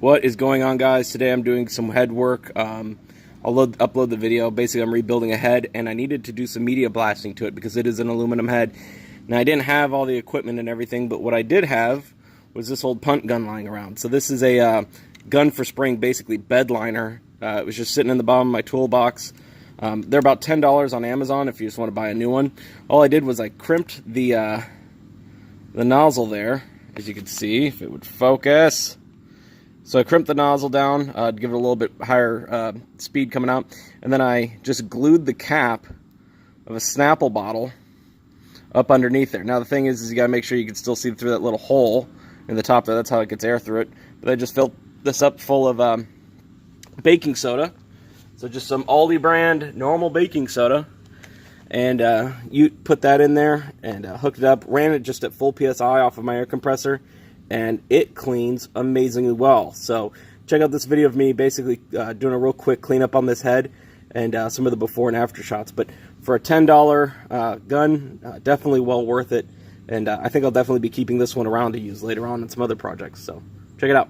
What is going on, guys? Today I'm doing some head work. I'll upload the video. Basically, I'm rebuilding a head, and I needed to do some media blasting to it because it is an aluminum head. Now, I didn't have all the equipment and everything, but what I did have was this old punt gun lying around. So this is a gun for spring, basically bedliner. It was just sitting in the bottom of my toolbox. They're about $10 on Amazon if you just want to buy a new one. All I did was I crimped the nozzle there, as you can see, if it would focus. So I crimped the nozzle down to give it a little bit higher speed coming out, and then I just glued the cap of a Snapple bottle up underneath there. Now the thing is you gotta make sure you can still see through that little hole in the top there. That's how it gets air through it. But I just filled this up full of baking soda. So just some Aldi brand normal baking soda, and you put that in there and hooked it up. Ran it just at full PSI off of my air compressor, and it cleans amazingly well. So check out this video of me basically doing a real quick cleanup on this head and some of the before and after shots. But for a $10 gun, definitely well worth it. And I think I'll definitely be keeping this one around to use later on in some other projects. So check it out.